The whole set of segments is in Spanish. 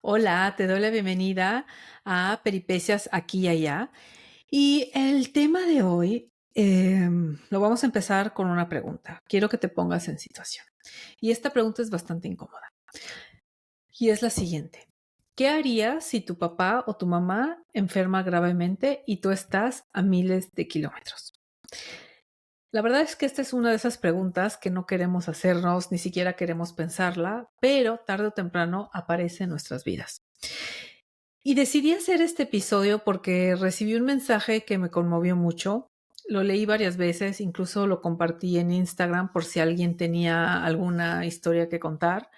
Hola, te doy la bienvenida a Peripecias aquí y allá. Y el tema de hoy lo vamos a empezar con una pregunta. Quiero que te pongas en situación. Y esta pregunta es bastante incómoda. Y es la siguiente. ¿Qué harías si tu papá o tu mamá enferma gravemente y tú estás a miles de kilómetros? La verdad es que esta es una de esas preguntas que no queremos hacernos, ni siquiera queremos pensarla, pero tarde o temprano aparece en nuestras vidas. Y decidí hacer este episodio porque recibí un mensaje que me conmovió mucho. Lo leí varias veces, incluso lo compartí en Instagram por si alguien tenía alguna historia que contar,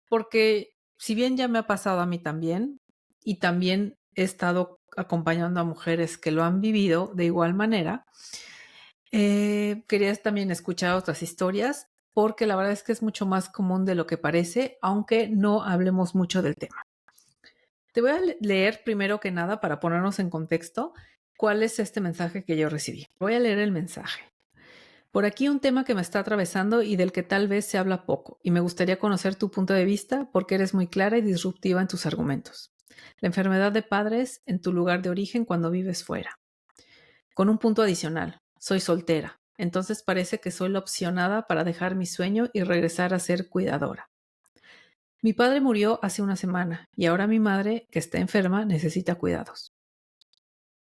porque si bien ya me ha pasado a mí también, y también he estado acompañando a mujeres que lo han vivido de igual manera, quería también escuchar otras historias porque la verdad es que es mucho más común de lo que parece, aunque no hablemos mucho del tema. Te voy a leer primero que nada para ponernos en contexto cuál es este mensaje que yo recibí. Voy a leer el mensaje. Por aquí un tema que me está atravesando y del que tal vez se habla poco, y me gustaría conocer tu punto de vista porque eres muy clara y disruptiva en tus argumentos. La enfermedad de padres en tu lugar de origen cuando vives fuera. Con un punto adicional, soy soltera, entonces parece que soy la opcionada para dejar mi sueño y regresar a ser cuidadora. Mi padre murió hace una semana y ahora mi madre, que está enferma, necesita cuidados.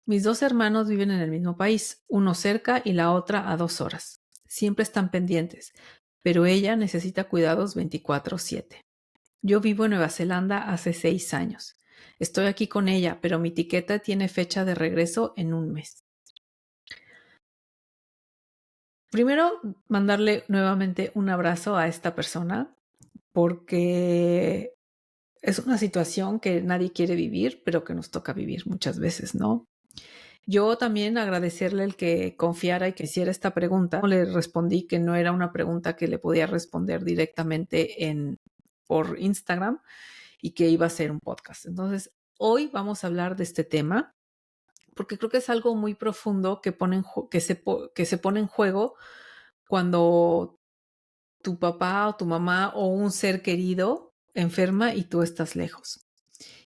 Mis dos hermanos viven en el mismo país, uno cerca y la otra a 2 horas. Siempre están pendientes, pero ella necesita cuidados 24/7. Yo vivo en Nueva Zelanda hace 6 años. Estoy aquí con ella, pero mi etiqueta tiene fecha de regreso en un mes. Primero, mandarle nuevamente un abrazo a esta persona porque es una situación que nadie quiere vivir, pero que nos toca vivir muchas veces, ¿no? Yo también agradecerle el que confiara y que hiciera esta pregunta. Le respondí que no era una pregunta que le podía responder directamente por Instagram y que iba a ser un podcast. Entonces, hoy vamos a hablar de este tema porque creo que es algo muy profundo que, que se pone en juego cuando tu papá o tu mamá o un ser querido enferma y tú estás lejos.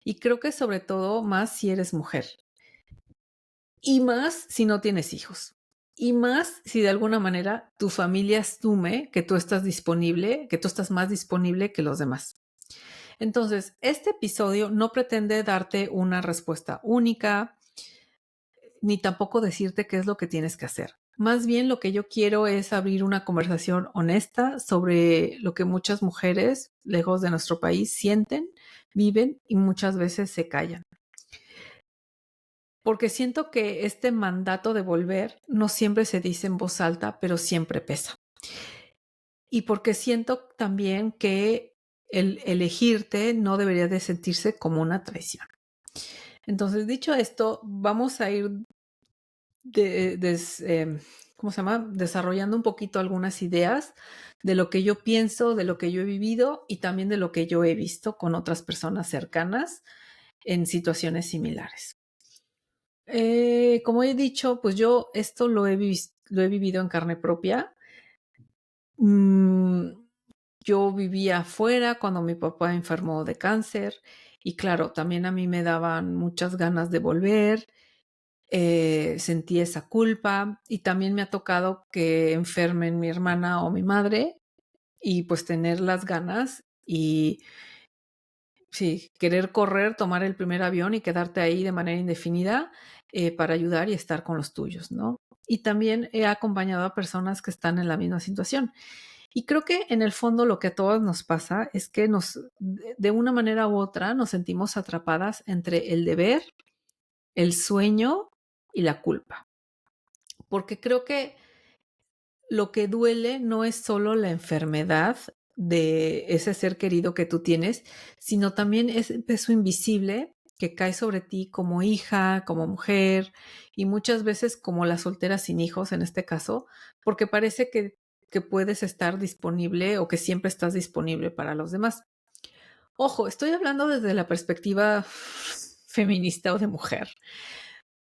Y creo que sobre todo más si eres mujer. Y más si no tienes hijos. Y más si de alguna manera tu familia asume que tú estás disponible, que tú estás más disponible que los demás. Entonces, este episodio no pretende darte una respuesta única, ni tampoco decirte qué es lo que tienes que hacer. Más bien lo que yo quiero es abrir una conversación honesta sobre lo que muchas mujeres lejos de nuestro país sienten, viven y muchas veces se callan. Porque siento que este mandato de volver no siempre se dice en voz alta, pero siempre pesa. Y porque siento también que el elegirte no debería de sentirse como una traición. Entonces, dicho esto, vamos a ir ¿cómo se llama? Desarrollando un poquito algunas ideas de lo que yo pienso, de lo que yo he vivido y también de lo que yo he visto con otras personas cercanas en situaciones similares. Como he dicho, pues yo esto lo he vivido en carne propia. Mm, yo vivía afuera cuando mi papá enfermó de cáncer y claro, también a mí me daban muchas ganas de volver, sentí esa culpa y también me ha tocado que enfermen mi hermana o mi madre y pues tener las ganas y sí, querer correr, tomar el primer avión y quedarte ahí de manera indefinida para ayudar y estar con los tuyos, ¿no? Y también he acompañado a personas que están en la misma situación. Y creo que en el fondo lo que a todas nos pasa es que de una manera u otra, nos sentimos atrapadas entre el deber, el sueño y la culpa. Porque creo que lo que duele no es solo la enfermedad de ese ser querido que tú tienes, sino también ese peso invisible que cae sobre ti como hija, como mujer y muchas veces como la soltera sin hijos en este caso, porque parece que puedes estar disponible o que siempre estás disponible para los demás. Ojo, estoy hablando desde la perspectiva feminista o de mujer,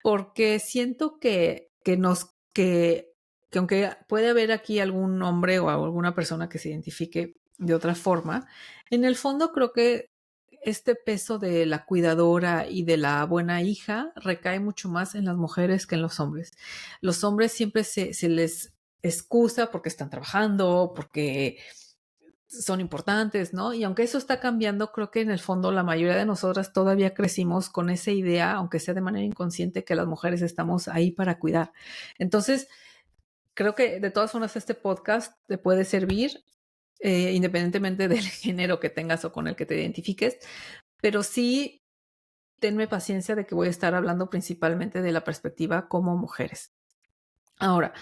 porque siento que aunque puede haber aquí algún hombre o alguna persona que se identifique de otra forma, en el fondo creo que este peso de la cuidadora y de la buena hija recae mucho más en las mujeres que en los hombres. Los hombres siempre se les excusa porque están trabajando, porque son importantes, ¿no? Y aunque eso está cambiando, creo que en el fondo la mayoría de nosotras todavía crecimos con esa idea, aunque sea de manera inconsciente, que las mujeres estamos ahí para cuidar. Entonces, creo que de todas formas este podcast te puede servir, independientemente del género que tengas o con el que te identifiques, pero sí tenme paciencia de que voy a estar hablando principalmente de la perspectiva como mujeres. Ahora,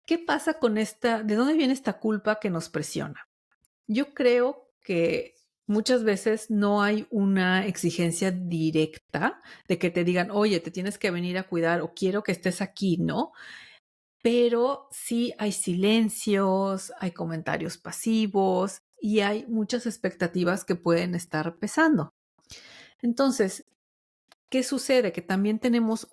¿qué pasa con de dónde viene esta culpa que nos presiona? Yo creo que muchas veces no hay una exigencia directa de que te digan, oye, te tienes que venir a cuidar o quiero que estés aquí, ¿no? Pero sí hay silencios, hay comentarios pasivos y hay muchas expectativas que pueden estar pesando. Entonces, ¿qué sucede? Que también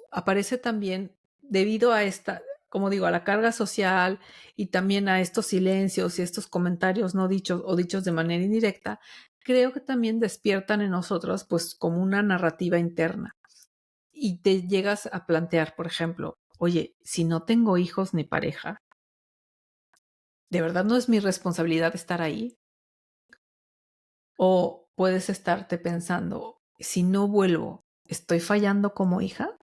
aparece también debido a esta, como digo, a la carga social y también a estos silencios y estos comentarios no dichos o dichos de manera indirecta, creo que también despiertan en nosotros pues como una narrativa interna y te llegas a plantear, por ejemplo, oye, si no tengo hijos ni pareja, ¿de verdad no es mi responsabilidad estar ahí? O puedes estarte pensando, si no vuelvo, ¿estoy fallando como hija?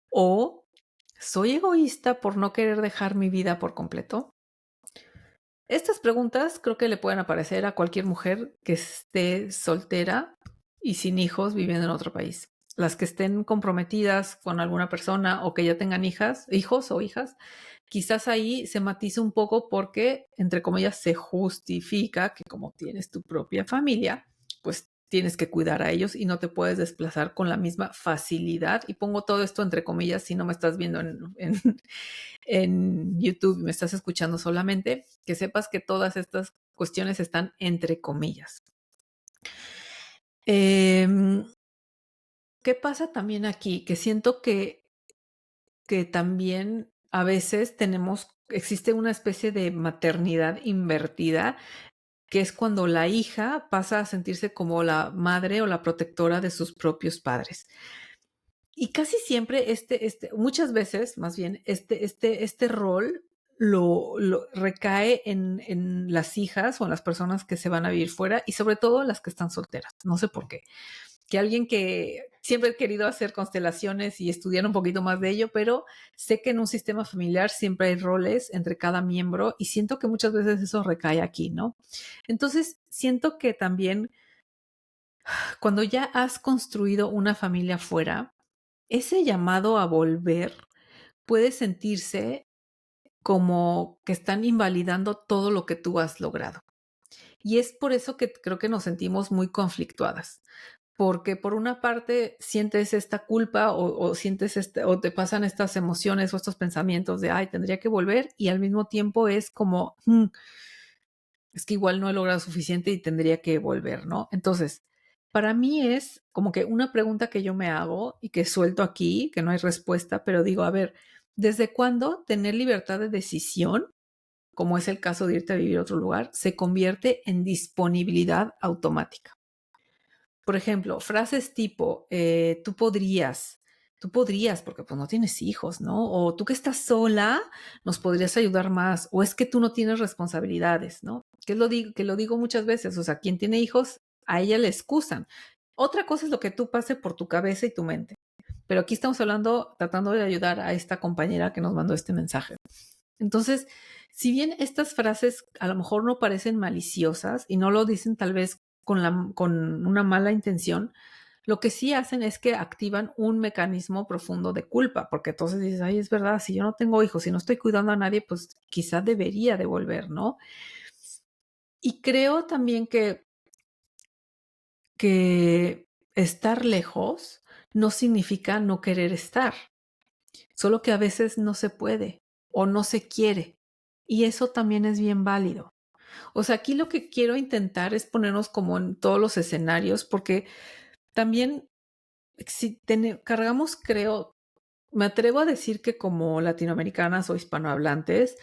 ¿O soy egoísta por no querer dejar mi vida por completo? Estas preguntas creo que le pueden aparecer a cualquier mujer que esté soltera y sin hijos viviendo en otro país. Las que estén comprometidas con alguna persona o que ya tengan hijos o hijas, quizás ahí se matiza un poco porque, entre comillas, se justifica que como tienes tu propia familia, pues tienes que cuidar a ellos y no te puedes desplazar con la misma facilidad. Y pongo todo esto entre comillas si no me estás viendo en YouTube y me estás escuchando solamente, que sepas que todas estas cuestiones están entre comillas. ¿Qué pasa también aquí? Que siento que también a veces existe una especie de maternidad invertida, que es cuando la hija pasa a sentirse como la madre o la protectora de sus propios padres. Y casi siempre muchas veces, más bien, este rol lo recae en las hijas o en las personas que se van a vivir fuera y sobre todo las que están solteras. No sé por qué. Que alguien que siempre he querido hacer constelaciones y estudiar un poquito más de ello, pero sé que en un sistema familiar siempre hay roles entre cada miembro y siento que muchas veces eso recae aquí, ¿no? Entonces, siento que también cuando ya has construido una familia fuera, ese llamado a volver puede sentirse como que están invalidando todo lo que tú has logrado. Y es por eso que creo que nos sentimos muy conflictuadas, porque por una parte sientes esta culpa o sientes o te pasan estas emociones o estos pensamientos de, ay, tendría que volver, y al mismo tiempo es como, es que igual no he logrado suficiente y tendría que volver, ¿no? Entonces, para mí es como que una pregunta que yo me hago y que suelto aquí, que no hay respuesta, pero digo, a ver, ¿desde cuándo tener libertad de decisión, como es el caso de irte a vivir a otro lugar, se convierte en disponibilidad automática? Por ejemplo, frases tipo, tú podrías, porque pues no tienes hijos, ¿no? O tú que estás sola, nos podrías ayudar más, o es que tú no tienes responsabilidades, ¿no? Que lo digo muchas veces, o sea, quien tiene hijos, a ella le excusan. Otra cosa es lo que tú pase por tu cabeza y tu mente. Pero aquí estamos hablando, tratando de ayudar a esta compañera que nos mandó este mensaje. Entonces, si bien estas frases a lo mejor no parecen maliciosas y no lo dicen tal vez con una mala intención, lo que sí hacen es que activan un mecanismo profundo de culpa, porque entonces dices, ay, es verdad, si yo no tengo hijos, si no estoy cuidando a nadie, pues quizás debería devolver, ¿no? Y creo también que estar lejos no significa no querer estar, solo que a veces no se puede o no se quiere. Y eso también es bien válido. O sea, aquí lo que quiero intentar es ponernos como en todos los escenarios, porque también si cargamos, creo, me atrevo a decir que como latinoamericanas o hispanohablantes,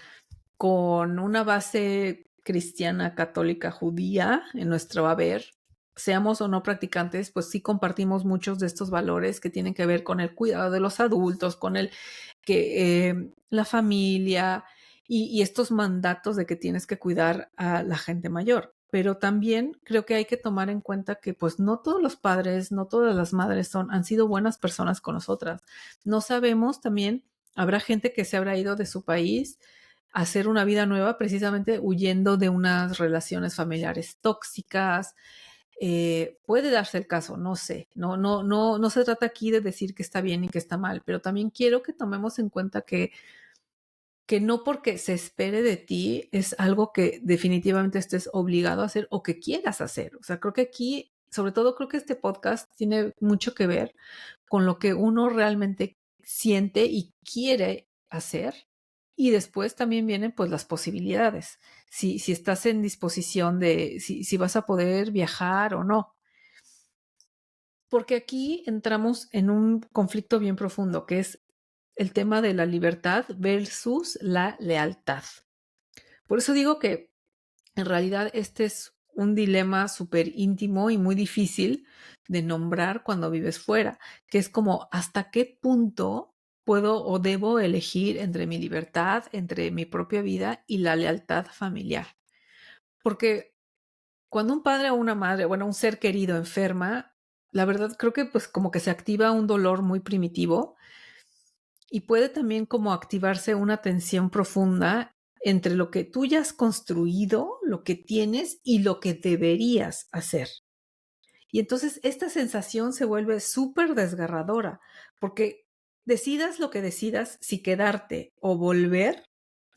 con una base cristiana, católica, judía en nuestro haber, seamos o no practicantes, pues sí compartimos muchos de estos valores que tienen que ver con el cuidado de los adultos, con el que la familia y estos mandatos de que tienes que cuidar a la gente mayor. Pero también creo que hay que tomar en cuenta que pues no todos los padres, no todas las madres han sido buenas personas con nosotras. No sabemos también, habrá gente que se habrá ido de su país a hacer una vida nueva precisamente huyendo de unas relaciones familiares tóxicas. Puede darse el caso, no sé, no se trata aquí de decir que está bien y que está mal, pero también quiero que tomemos en cuenta que no porque se espere de ti es algo que definitivamente estés obligado a hacer o que quieras hacer. O sea, creo que aquí, sobre todo creo que este podcast tiene mucho que ver con lo que uno realmente siente y quiere hacer. Y después también vienen pues las posibilidades. Si estás en disposición de, si vas a poder viajar o no. Porque aquí entramos en un conflicto bien profundo, que es el tema de la libertad versus la lealtad. Por eso digo que en realidad este es un dilema súper íntimo y muy difícil de nombrar cuando vives fuera, que es como hasta qué punto puedo o debo elegir entre mi libertad, entre mi propia vida y la lealtad familiar. Porque cuando un padre o una madre, bueno, un ser querido enferma, la verdad creo que pues como que se activa un dolor muy primitivo y puede también como activarse una tensión profunda entre lo que tú ya has construido, lo que tienes y lo que deberías hacer. Y entonces esta sensación se vuelve súper desgarradora, porque decidas lo que decidas, si quedarte o volver,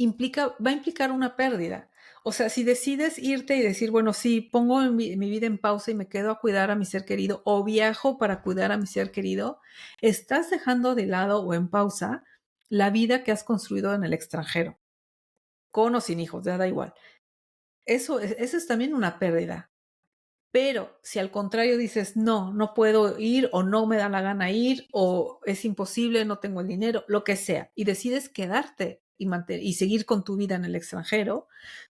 va a implicar una pérdida. O sea, si decides irte y decir, bueno, sí, pongo mi vida en pausa y me quedo a cuidar a mi ser querido o viajo para cuidar a mi ser querido, estás dejando de lado o en pausa la vida que has construido en el extranjero, con o sin hijos, ya da igual. Eso es también una pérdida. Pero si al contrario dices, no, no puedo ir o no me da la gana ir o es imposible, no tengo el dinero, lo que sea, y decides quedarte y seguir con tu vida en el extranjero,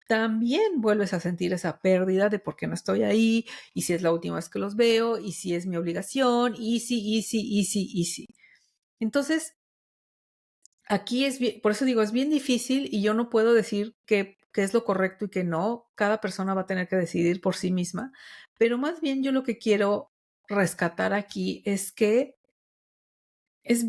también vuelves a sentir esa pérdida de por qué no estoy ahí y si es la última vez que los veo y si es mi obligación y si. Entonces, aquí por eso digo, es bien difícil y yo no puedo decir qué es lo correcto y qué no. Cada persona va a tener que decidir por sí misma. Pero más bien yo lo que quiero rescatar aquí es que es,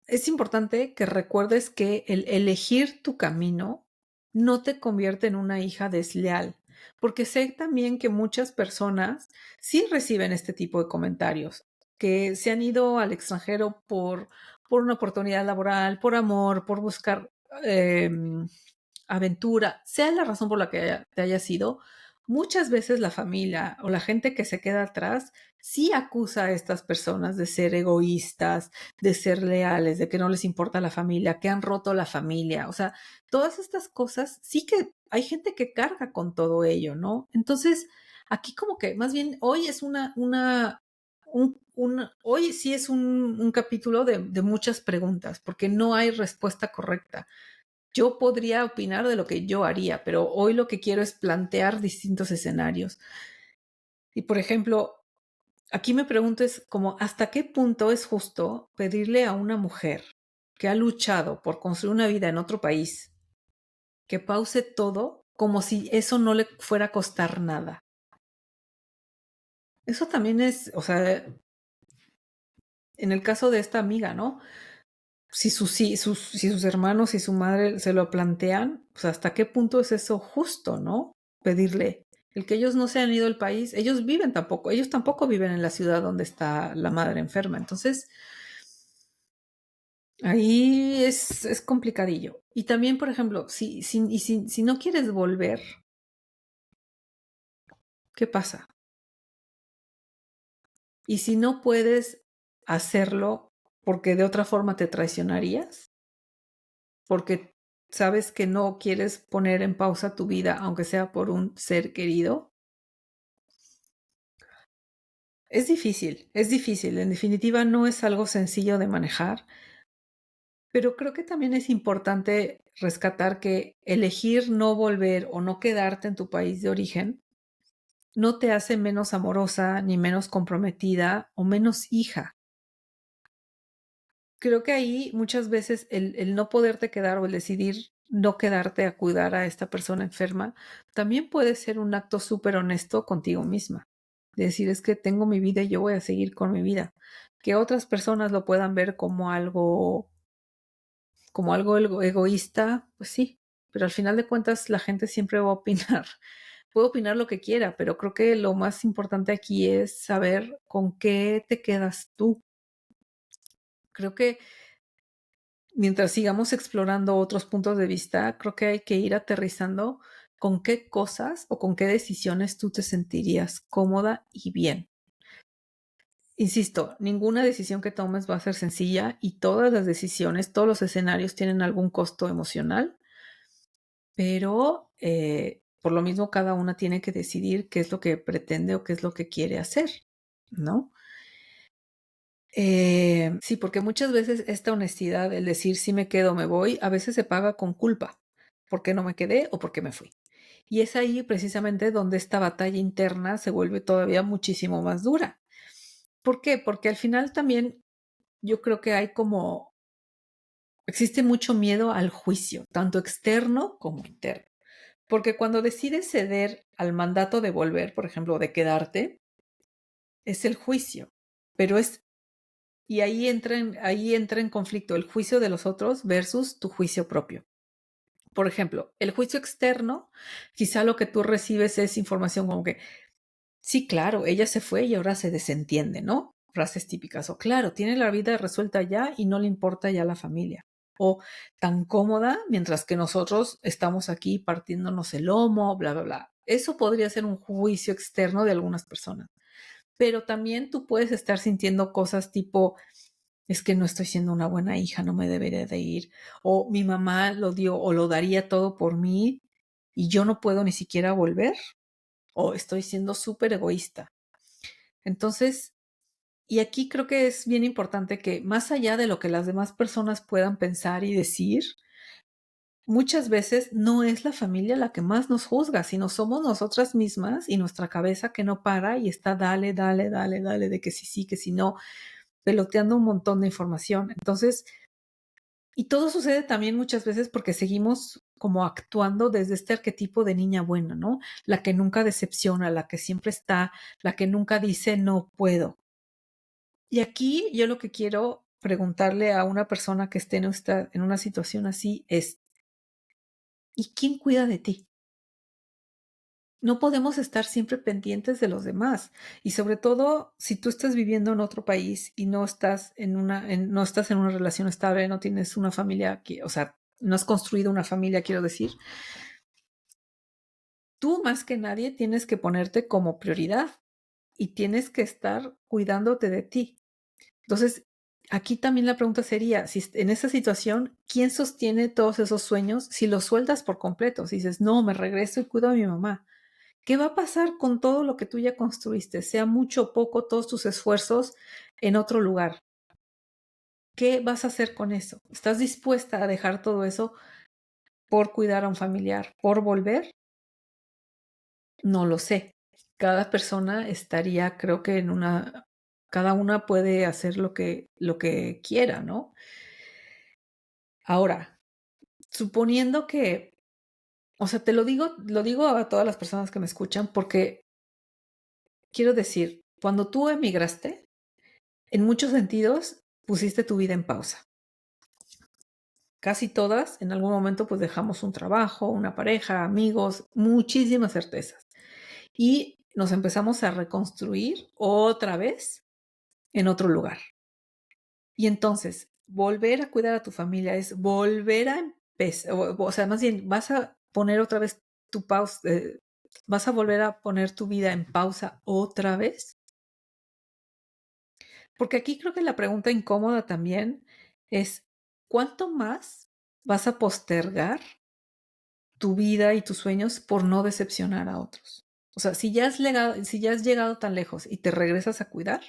es importante que recuerdes que el elegir tu camino no te convierte en una hija desleal, porque sé también que muchas personas sí reciben este tipo de comentarios, que se han ido al extranjero por una oportunidad laboral, por amor, por buscar aventura, sea la razón por la que te haya sido, muchas veces la familia o la gente que se queda atrás sí acusa a estas personas de ser egoístas, de ser leales, de que no les importa la familia, que han roto la familia. O sea, todas estas cosas, sí que hay gente que carga con todo ello, ¿no? Entonces, aquí como que más bien hoy es hoy sí es un capítulo de muchas preguntas, porque no hay respuesta correcta. Yo podría opinar de lo que yo haría, pero hoy lo que quiero es plantear distintos escenarios. Y por ejemplo, aquí me pregunto es como hasta qué punto es justo pedirle a una mujer que ha luchado por construir una vida en otro país que pause todo como si eso no le fuera a costar nada. Eso también es, o sea, en el caso de esta amiga, ¿no? Si sus hermanos y su madre se lo plantean, pues hasta qué punto es eso justo, ¿no? Pedirle. El que ellos no se han ido del país, ellos tampoco viven en la ciudad donde está la madre enferma. Entonces, ahí es complicadillo. Y también, por ejemplo, si no quieres volver, ¿qué pasa? Y si no puedes hacerlo porque de otra forma te traicionarías, porque sabes que no quieres poner en pausa tu vida, aunque sea por un ser querido, es difícil, en definitiva no es algo sencillo de manejar, pero creo que también es importante rescatar que elegir no volver o no quedarte en tu país de origen no te hace menos amorosa, ni menos comprometida o menos hija. Creo que ahí muchas veces el no poderte quedar o el decidir no quedarte a cuidar a esta persona enferma, también puede ser un acto súper honesto contigo misma. De decir: "Es que tengo mi vida y yo voy a seguir con mi vida". Que otras personas lo puedan ver como algo egoísta, pues sí, pero al final de cuentas la gente siempre va a opinar. Puede opinar lo que quiera, pero creo que lo más importante aquí es saber con qué te quedas tú. Creo que mientras sigamos explorando otros puntos de vista, creo que hay que ir aterrizando con qué cosas o con qué decisiones tú te sentirías cómoda y bien. Insisto, ninguna decisión que tomes va a ser sencilla y todas las decisiones, todos los escenarios tienen algún costo emocional, pero por lo mismo cada una tiene que decidir qué es lo que pretende o qué es lo que quiere hacer, ¿no? Sí, porque muchas veces esta honestidad, el decir si me quedo o me voy, a veces se paga con culpa. ¿Por qué no me quedé o por qué me fui? Y es ahí precisamente donde esta batalla interna se vuelve todavía muchísimo más dura. ¿Por qué? Porque al final también yo creo que hay como, existe mucho miedo al juicio, tanto externo como interno. Porque cuando decides ceder al mandato de volver, por ejemplo, de quedarte, es el juicio, pero es. Y ahí entra en conflicto el juicio de los otros versus tu juicio propio. Por ejemplo, el juicio externo, quizá lo que tú recibes es información como que, sí, claro, ella se fue y ahora se desentiende, ¿no? Frases típicas. O claro, tiene la vida resuelta ya y no le importa ya la familia. O tan cómoda mientras que nosotros estamos aquí partiéndonos el lomo, bla, bla, bla. Eso podría ser un juicio externo de algunas personas. Pero también tú puedes estar sintiendo cosas tipo, es que no estoy siendo una buena hija, no me debería de ir, o mi mamá lo dio o lo daría todo por mí y yo no puedo ni siquiera volver, o estoy siendo súper egoísta. Entonces, y aquí creo que es bien importante que más allá de lo que las demás personas puedan pensar y decir, muchas veces no es la familia la que más nos juzga, sino somos nosotras mismas y nuestra cabeza que no para y está dale, dale, dale, dale, de que sí, que si no, peloteando un montón de información. Entonces, y todo sucede también muchas veces porque seguimos como actuando desde este arquetipo de niña buena, ¿no? La que nunca decepciona, la que siempre está, la que nunca dice no puedo. Y aquí yo lo que quiero preguntarle a una persona que esté en una situación así es, ¿y quién cuida de ti? No podemos estar siempre pendientes de los demás. Y sobre todo, si tú estás viviendo en otro país y no estás en una relación estable, no tienes una familia, o sea, no has construido una familia, quiero decir, tú más que nadie tienes que ponerte como prioridad y tienes que estar cuidándote de ti. Entonces, aquí también la pregunta sería, si en esa situación, ¿quién sostiene todos esos sueños si los sueltas por completo? Si dices, no, me regreso y cuido a mi mamá. ¿Qué va a pasar con todo lo que tú ya construiste? Sea mucho o poco, todos tus esfuerzos en otro lugar. ¿Qué vas a hacer con eso? ¿Estás dispuesta a dejar todo eso por cuidar a un familiar, por volver? No lo sé. Cada persona estaría, creo que cada una puede hacer lo que quiera, ¿no? Ahora, suponiendo que, o sea, lo digo a todas las personas que me escuchan porque quiero decir, cuando tú emigraste, en muchos sentidos, pusiste tu vida en pausa. Casi todas, en algún momento, pues dejamos un trabajo, una pareja, amigos, muchísimas certezas. Y nos empezamos a reconstruir otra vez en otro lugar. Y entonces, volver a cuidar a tu familia es volver a empezar, o sea, más bien, vas a poner otra vez tu pausa, vas a volver a poner tu vida en pausa otra vez. Porque aquí creo que la pregunta incómoda también es, ¿cuánto más vas a postergar tu vida y tus sueños por no decepcionar a otros? O sea, si ya has llegado tan lejos y te regresas a cuidar,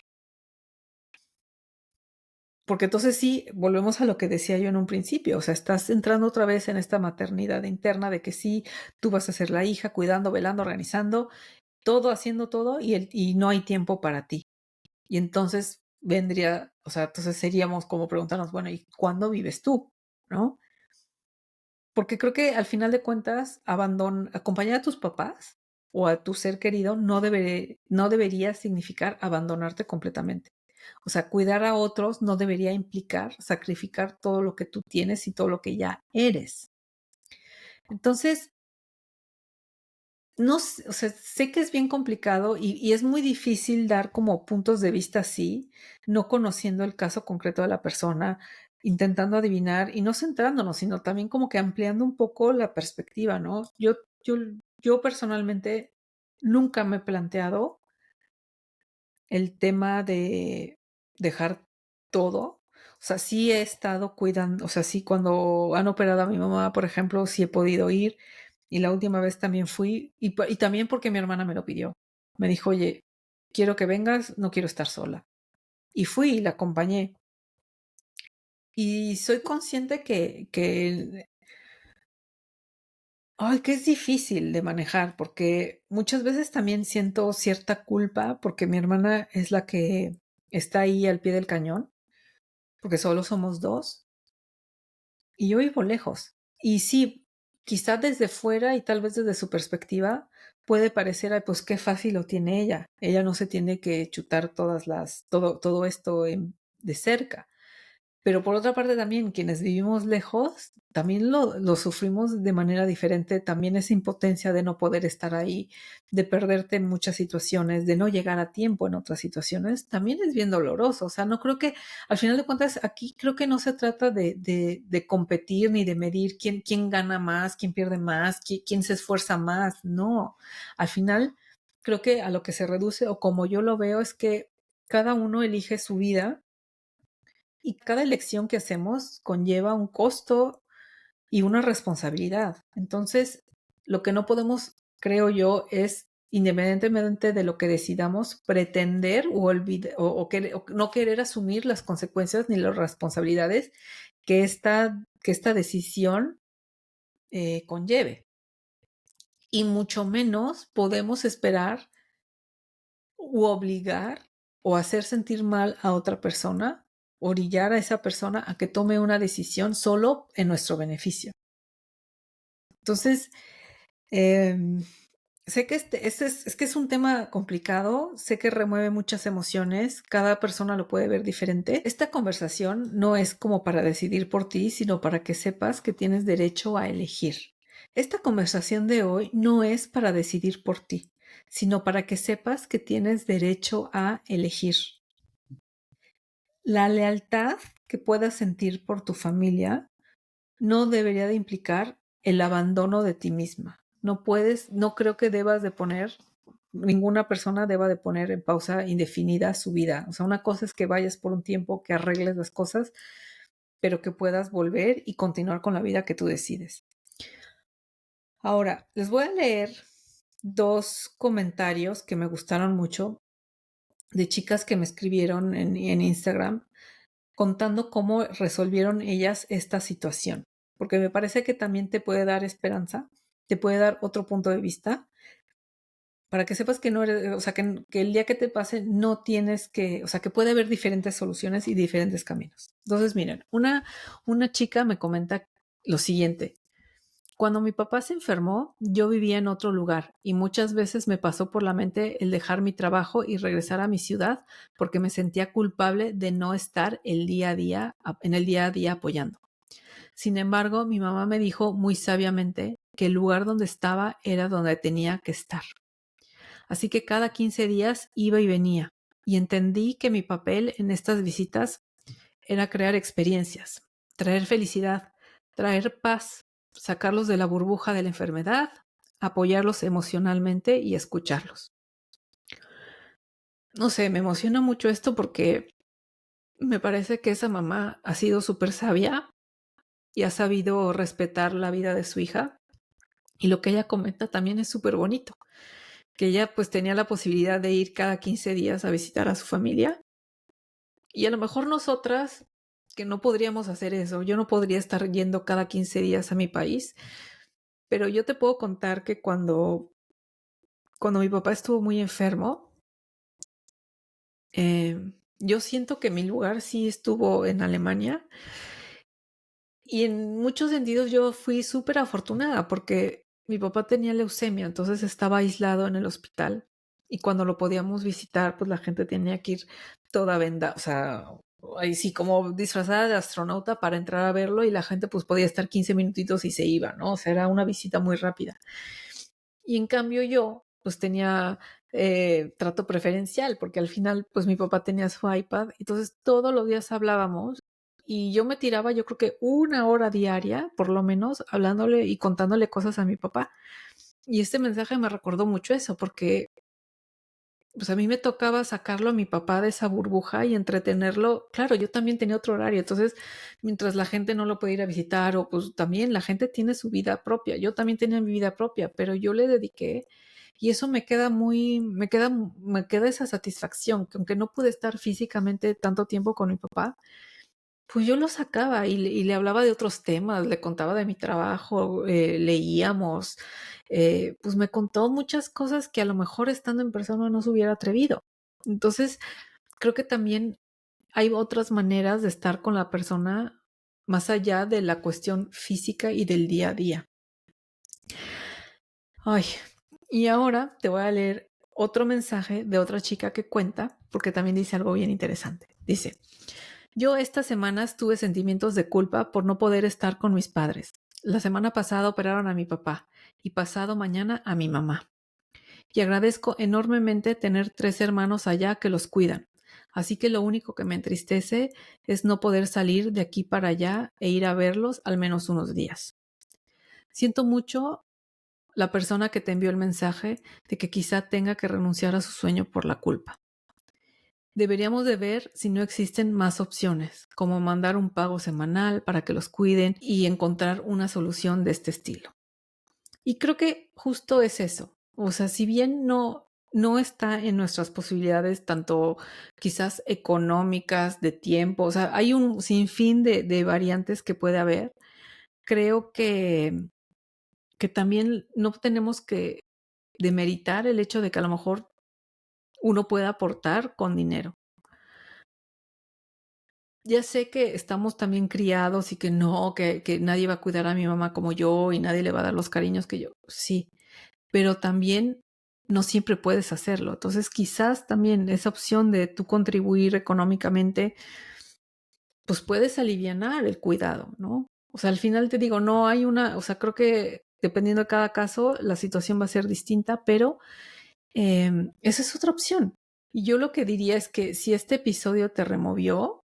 porque entonces sí, volvemos a lo que decía yo en un principio, o sea, estás entrando otra vez en esta maternidad interna de que sí, tú vas a ser la hija, cuidando, velando, organizando, todo haciendo todo y no hay tiempo para ti. Y entonces vendría, o sea, entonces seríamos como preguntarnos, bueno, ¿y cuándo vives tú? ¿No? Porque creo que al final de cuentas, acompañar a tus papás o a tu ser querido no debería significar abandonarte completamente. O sea, cuidar a otros no debería implicar sacrificar todo lo que tú tienes y todo lo que ya eres. Entonces, no, o sea, sé que es bien complicado y es muy difícil dar como puntos de vista así, no conociendo el caso concreto de la persona, intentando adivinar y no centrándonos, sino también como que ampliando un poco la perspectiva, ¿no? Yo, yo personalmente nunca me he planteado el tema de dejar todo. O sea, sí he estado cuidando, o sea, sí cuando han operado a mi mamá, por ejemplo, sí he podido ir. Y la última vez también fui, y también porque mi hermana me lo pidió. Me dijo, oye, quiero que vengas, no quiero estar sola. Y fui y la acompañé. Y soy consciente ay, que es difícil de manejar, porque muchas veces también siento cierta culpa, porque mi hermana es la que está ahí al pie del cañón, porque solo somos dos, y yo vivo lejos. Y sí, quizá desde fuera y tal vez desde su perspectiva puede parecer, ay, pues qué fácil lo tiene ella. Ella no se tiene que chutar todo esto de cerca. Pero por otra parte también, quienes vivimos lejos, también lo sufrimos de manera diferente, también esa impotencia de no poder estar ahí, de perderte en muchas situaciones, de no llegar a tiempo en otras situaciones, también es bien doloroso. O sea, no creo que, al final de cuentas, aquí creo que no se trata de competir ni de medir quién gana más, quién pierde más, quién se esfuerza más. No, al final creo que a lo que se reduce, o como yo lo veo, es que cada uno elige su vida y cada elección que hacemos conlleva un costo y una responsabilidad. Entonces, lo que no podemos, creo yo, es, independientemente de lo que decidamos, pretender o no querer asumir las consecuencias ni las responsabilidades que esta decisión conlleve. Y mucho menos podemos esperar u obligar o hacer sentir mal a otra persona, orillar a esa persona a que tome una decisión solo en nuestro beneficio. Entonces, sé que es que es un tema complicado, sé que remueve muchas emociones, cada persona lo puede ver diferente. Esta conversación no es como para decidir por ti, sino para que sepas que tienes derecho a elegir. Esta conversación de hoy no es para decidir por ti, sino para que sepas que tienes derecho a elegir. La lealtad que puedas sentir por tu familia no debería de implicar el abandono de ti misma. No creo que debas de poner, ninguna persona deba de poner en pausa indefinida su vida. O sea, una cosa es que vayas por un tiempo, que arregles las cosas, pero que puedas volver y continuar con la vida que tú decides. Ahora, les voy a leer dos comentarios que me gustaron mucho de chicas que me escribieron en Instagram contando cómo resolvieron ellas esta situación, porque me parece que también te puede dar esperanza, te puede dar otro punto de vista, para que sepas que no eres, o sea, que el día que te pase no tienes que, o sea, que puede haber diferentes soluciones y diferentes caminos. Entonces, miren, una chica me comenta lo siguiente. Cuando mi papá se enfermó, yo vivía en otro lugar y muchas veces me pasó por la mente el dejar mi trabajo y regresar a mi ciudad porque me sentía culpable de no estar en el día a día apoyando. Sin embargo, mi mamá me dijo muy sabiamente que el lugar donde estaba era donde tenía que estar. Así que cada 15 días iba y venía y entendí que mi papel en estas visitas era crear experiencias, traer felicidad, traer paz, sacarlos de la burbuja de la enfermedad, apoyarlos emocionalmente y escucharlos. No sé, me emociona mucho esto porque me parece que esa mamá ha sido súper sabia y ha sabido respetar la vida de su hija. Y lo que ella comenta también es súper bonito, que ella pues tenía la posibilidad de ir cada 15 días a visitar a su familia. Y a lo mejor nosotras, que no podríamos hacer eso, yo no podría estar yendo cada 15 días a mi país, pero yo te puedo contar que cuando cuando mi papá estuvo muy enfermo, yo siento que mi lugar sí estuvo en Alemania y en muchos sentidos yo fui súper afortunada porque mi papá tenía leucemia, entonces estaba aislado en el hospital y cuando lo podíamos visitar, pues la gente tenía que ir toda venda, o sea, ahí sí como disfrazada de astronauta para entrar a verlo y la gente pues podía estar 15 minutitos y se iba, ¿no? O sea, era una visita muy rápida. Y en cambio yo, pues tenía trato preferencial, porque al final, pues mi papá tenía su iPad, entonces todos los días hablábamos y yo me tiraba, yo creo que 1 hora diaria, por lo menos, hablándole y contándole cosas a mi papá. Y este mensaje me recordó mucho eso, porque pues a mí me tocaba sacarlo a mi papá de esa burbuja y entretenerlo. Claro, yo también tenía otro horario, entonces mientras la gente no lo podía ir a visitar o pues también la gente tiene su vida propia. Yo también tenía mi vida propia, pero yo le dediqué y eso me queda me queda esa satisfacción que aunque no pude estar físicamente tanto tiempo con mi papá, pues yo lo sacaba y le hablaba de otros temas, le contaba de mi trabajo, leíamos, pues me contó muchas cosas que a lo mejor estando en persona no se hubiera atrevido. Entonces, creo que también hay otras maneras de estar con la persona más allá de la cuestión física y del día a día. Ay, y ahora te voy a leer otro mensaje de otra chica que cuenta, porque también dice algo bien interesante. Dice: yo estas semanas tuve sentimientos de culpa por no poder estar con mis padres. La semana pasada operaron a mi papá y pasado mañana a mi mamá. Y agradezco enormemente tener 3 hermanos allá que los cuidan. Así que lo único que me entristece es no poder salir de aquí para allá e ir a verlos al menos unos días. Siento mucho la persona que te envió el mensaje de que quizá tenga que renunciar a su sueño por la culpa. Deberíamos de ver si no existen más opciones, como mandar un pago semanal para que los cuiden y encontrar una solución de este estilo. Y creo que justo es eso. O sea, si bien no está en nuestras posibilidades, tanto quizás económicas, de tiempo, o sea, hay un sinfín de variantes que puede haber. Creo que también no tenemos que demeritar el hecho de que a lo mejor uno pueda aportar con dinero. Ya sé que estamos también criados y que no, que nadie va a cuidar a mi mamá como yo y nadie le va a dar los cariños que yo. Sí, pero también no siempre puedes hacerlo. Entonces, quizás también esa opción de tú contribuir económicamente, pues puedes alivianar el cuidado, ¿no? O sea, al final te digo, no hay una, o sea, creo que dependiendo de cada caso, la situación va a ser distinta, pero esa es otra opción. Y yo lo que diría es que si este episodio te removió,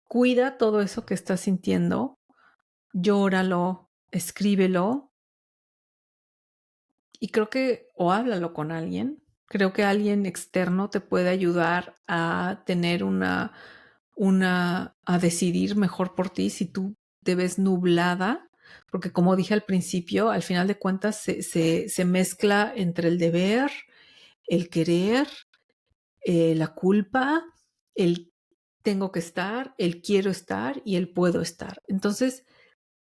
cuida todo eso que estás sintiendo, llóralo, escríbelo y creo que o háblalo con alguien. Creo que alguien externo te puede ayudar a tener a decidir mejor por ti si tú te ves nublada, porque como dije al principio, al final de cuentas se mezcla entre el deber, el querer, la culpa, el tengo que estar, el quiero estar y el puedo estar. Entonces,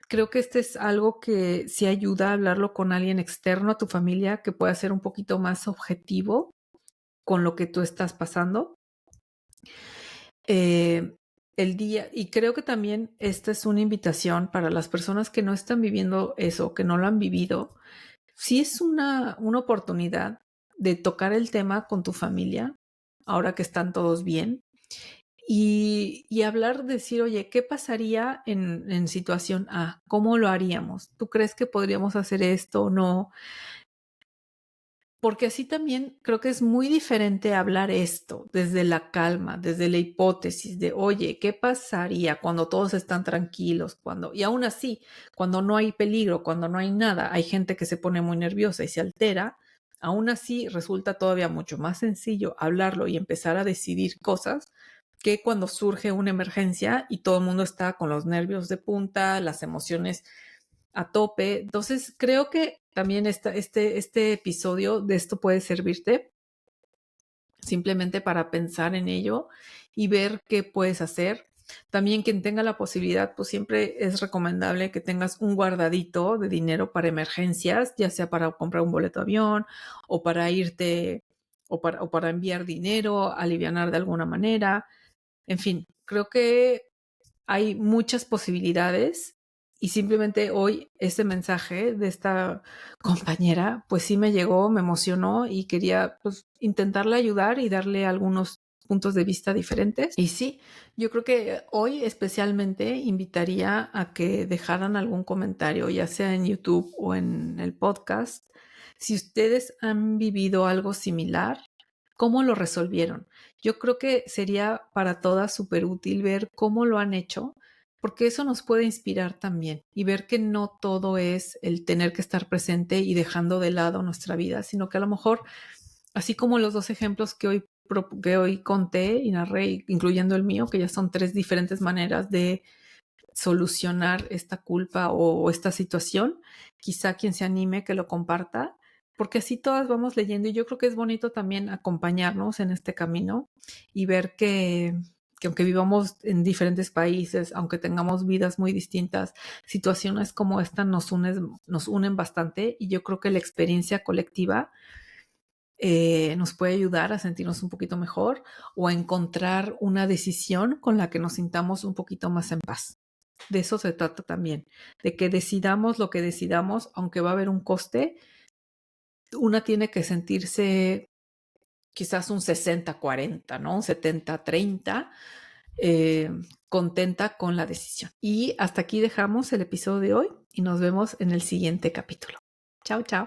creo que este es algo que sí ayuda a hablarlo con alguien externo a tu familia que pueda ser un poquito más objetivo con lo que tú estás pasando. Eh, el día, y creo que también esta es una invitación para las personas que no están viviendo eso, que no lo han vivido. Sí es una oportunidad de tocar el tema con tu familia, ahora que están todos bien, y hablar, decir, oye, ¿qué pasaría en situación A? ¿Cómo lo haríamos? ¿Tú crees que podríamos hacer esto o no? Porque así también creo que es muy diferente hablar esto desde la calma, desde la hipótesis de, oye, ¿qué pasaría cuando todos están tranquilos? Y aún así, cuando no hay peligro, cuando no hay nada, hay gente que se pone muy nerviosa y se altera, aún así resulta todavía mucho más sencillo hablarlo y empezar a decidir cosas que cuando surge una emergencia y todo el mundo está con los nervios de punta, las emociones a tope. Entonces, creo que también este episodio de esto puede servirte simplemente para pensar en ello y ver qué puedes hacer. También quien tenga la posibilidad, pues siempre es recomendable que tengas un guardadito de dinero para emergencias, ya sea para comprar un boleto de avión o para irte o para enviar dinero, alivianar de alguna manera. En fin, creo que hay muchas posibilidades y simplemente hoy este mensaje de esta compañera, pues sí me llegó, me emocionó y quería pues intentarle ayudar y darle algunos puntos de vista diferentes. Y sí, yo creo que hoy especialmente invitaría a que dejaran algún comentario, ya sea en YouTube o en el podcast, si ustedes han vivido algo similar, ¿cómo lo resolvieron? Yo creo que sería para todas súper útil ver cómo lo han hecho, porque eso nos puede inspirar también y ver que no todo es el tener que estar presente y dejando de lado nuestra vida, sino que a lo mejor, así como los dos ejemplos que hoy conté y narré, incluyendo el mío, que ya son 3 diferentes maneras de solucionar esta culpa o esta situación, quizá quien se anime que lo comparta, porque así todas vamos leyendo y yo creo que es bonito también acompañarnos en este camino y ver que aunque vivamos en diferentes países, aunque tengamos vidas muy distintas, situaciones como esta nos unen bastante y yo creo que la experiencia colectiva nos puede ayudar a sentirnos un poquito mejor o a encontrar una decisión con la que nos sintamos un poquito más en paz. De eso se trata también, de que decidamos lo que decidamos, aunque va a haber un coste, una tiene que sentirse quizás un 60-40, ¿no? Un 70-30, eh, contenta con la decisión. Y hasta aquí dejamos el episodio de hoy y nos vemos en el siguiente capítulo. Chao, chao.